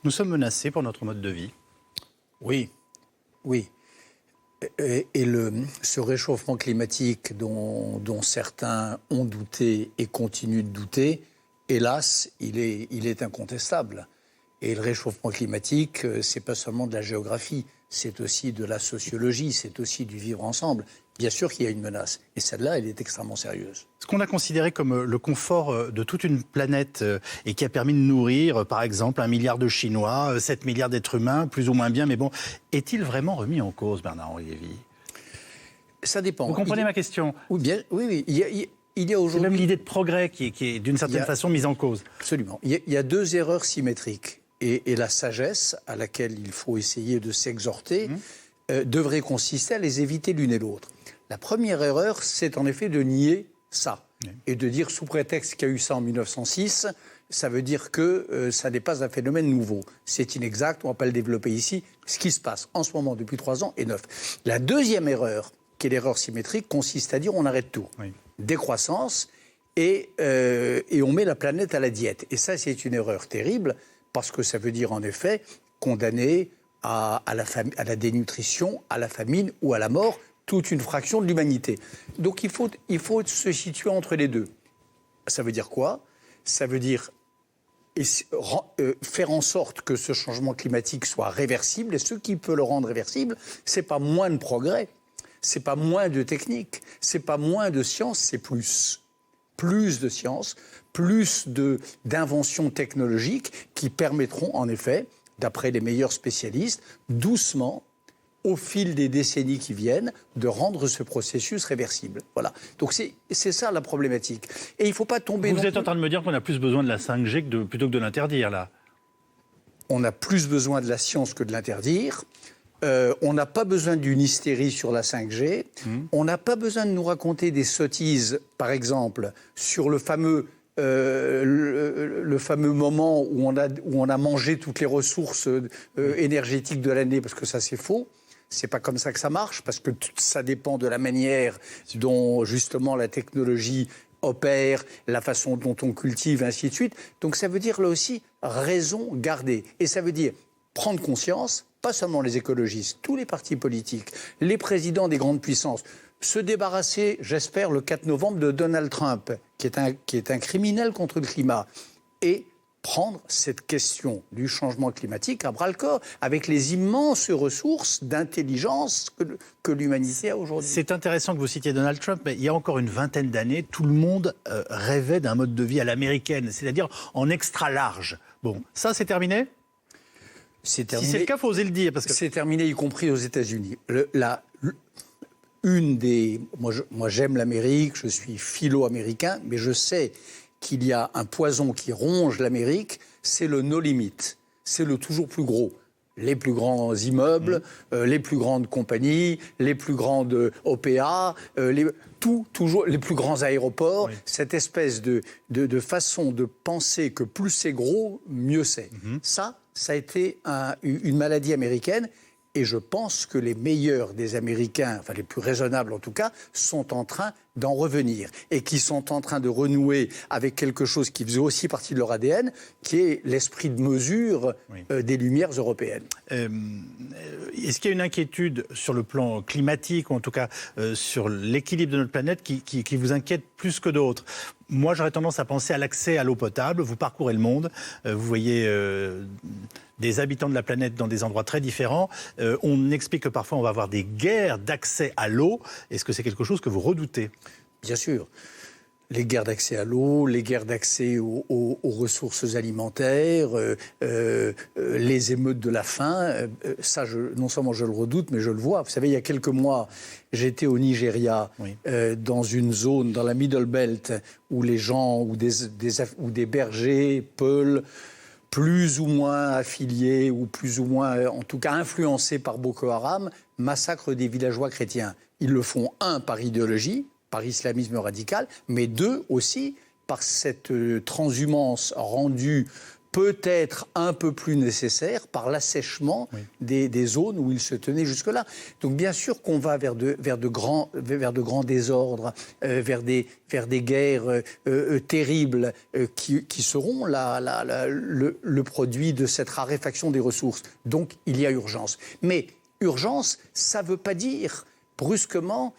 Nous sommes menacés pour notre mode de vie. Oui, oui. Ce réchauffement climatique dont certains ont douté et continuent de douter, hélas, il est incontestable. Et le réchauffement climatique, c'est pas seulement de la géographie, c'est aussi de la sociologie, c'est aussi du vivre ensemble. Bien sûr qu'il y a une menace, et celle-là, elle est extrêmement sérieuse. Ce qu'on a considéré comme le confort de toute une planète et qui a permis de nourrir, par exemple, 1 milliard de Chinois, 7 milliards d'êtres humains, plus ou moins bien, mais bon, est-il vraiment remis en cause, Bernard-Henri Lévy ? Ça dépend. Vous comprenez ma question ? Oui, bien, oui. Il y a aujourd'hui... C'est même l'idée de progrès qui est d'une certaine façon mise en cause. Absolument. Il y a deux erreurs symétriques. Et la sagesse à laquelle il faut essayer de s'exhorter devrait consister à les éviter l'une et l'autre. La première erreur, c'est en effet de nier ça. Et de dire, sous prétexte qu'il y a eu ça en 1906, ça veut dire que ça n'est pas un phénomène nouveau. C'est inexact, on ne va pas le développer ici. Ce qui se passe en ce moment depuis 3 ans est neuf. La deuxième erreur, qui est l'erreur symétrique, consiste à dire on arrête tout. Oui. Décroissance et on met la planète à la diète. Et ça, c'est une erreur terrible, parce que ça veut dire en effet condamner à la dénutrition, à la famine ou à la mort toute une fraction de l'humanité. Donc il faut se situer entre les deux. Ça veut dire quoi ? Ça veut dire faire en sorte que ce changement climatique soit réversible. Et ce qui peut le rendre réversible, c'est pas moins de progrès, c'est pas moins de technique, c'est pas moins de science, c'est plus. Plus de science, plus d'inventions technologiques qui permettront en effet, d'après les meilleurs spécialistes, doucement, au fil des décennies qui viennent, de rendre ce processus réversible. Voilà. Donc c'est ça la problématique. Et il ne faut pas tomber... Vous êtes en train de me dire qu'on a plus besoin de la 5G plutôt que de l'interdire, là ? On a plus besoin de la science que de l'interdire. On n'a pas besoin d'une hystérie sur la 5G. On n'a pas besoin de nous raconter des sottises, par exemple, sur le fameux moment où on a mangé toutes les ressources énergétiques de l'année, parce que ça, c'est faux. C'est pas comme ça que ça marche, parce que ça dépend de la manière dont, justement, la technologie opère, la façon dont on cultive, ainsi de suite. Donc ça veut dire, là aussi, raison garder. Et ça veut dire prendre conscience, pas seulement les écologistes, tous les partis politiques, les présidents des grandes puissances, se débarrasser, j'espère, le 4 novembre de Donald Trump, qui est un criminel contre le climat, et prendre cette question du changement climatique à bras-le-corps, avec les immenses ressources d'intelligence que l'humanité a aujourd'hui. C'est intéressant que vous citiez Donald Trump, mais il y a encore une vingtaine d'années, tout le monde rêvait d'un mode de vie à l'américaine, c'est-à-dire en extra large. Bon, ça c'est terminé ? Si c'est le cas, il faut oser le dire. Parce que... C'est terminé, y compris aux États-Unis. Moi, j'aime l'Amérique, je suis philo-américain, mais je sais qu'il y a un poison qui ronge l'Amérique, c'est le no limit, c'est le toujours plus gros. Les plus grands immeubles, les plus grandes compagnies, les plus grandes OPA, toujours les plus grands aéroports, cette espèce de façon de penser que plus c'est gros, mieux c'est. Ça a été une maladie américaine. Et je pense que les meilleurs des Américains, enfin les plus raisonnables en tout cas, sont en train d'en revenir. Et qui sont en train de renouer avec quelque chose qui faisait aussi partie de leur ADN, qui est l'esprit de mesure des Lumières européennes. Est-ce qu'il y a une inquiétude sur le plan climatique, ou en tout cas sur l'équilibre de notre planète, qui vous inquiète plus que d'autres ? Moi, j'aurais tendance à penser à l'accès à l'eau potable. Vous parcourez le monde, vous voyez des habitants de la planète dans des endroits très différents. On explique que parfois on va avoir des guerres d'accès à l'eau. Est-ce que c'est quelque chose que vous redoutez ? Bien sûr. Les guerres d'accès à l'eau, les guerres d'accès aux ressources alimentaires, les émeutes de la faim, ça, non seulement je le redoute, mais je le vois. Vous savez, il y a quelques mois, j'étais au Nigeria, dans une zone, dans la Middle Belt, où les gens, où des bergers, peuls, plus ou moins affiliés, ou plus ou moins, en tout cas influencés par Boko Haram, massacrent des villageois chrétiens. Ils le font, par idéologie, par islamisme radical, mais 2 aussi par cette transhumance rendue peut-être un peu plus nécessaire par l'assèchement des zones où il se tenait jusque-là. Donc bien sûr qu'on va vers de grands désordres, vers des guerres terribles qui seront le produit de cette raréfaction des ressources. Donc il y a urgence. Mais urgence, ça ne veut pas dire brusquement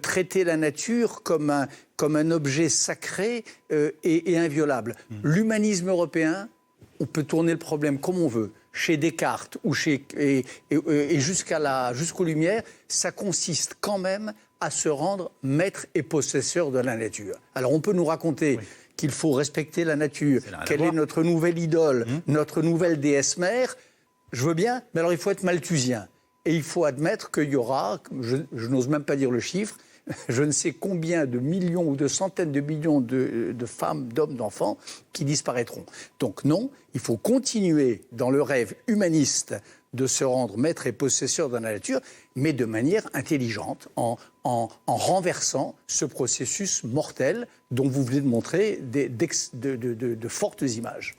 traiter la nature comme un objet sacré et inviolable. L'humanisme européen, on peut tourner le problème comme on veut. Chez Descartes et jusqu'aux Lumières, ça consiste quand même à se rendre maître et possesseur de la nature. Alors on peut nous raconter qu'il faut respecter la nature, quelle est notre nouvelle idole, notre nouvelle déesse mère. Je veux bien, mais alors il faut être malthusien. Et il faut admettre qu'il y aura, je n'ose même pas dire le chiffre, je ne sais combien de millions ou de centaines de millions de femmes, d'hommes, d'enfants qui disparaîtront. Donc non, il faut continuer dans le rêve humaniste de se rendre maître et possesseur de la nature, mais de manière intelligente, en renversant ce processus mortel dont vous venez de montrer de fortes images.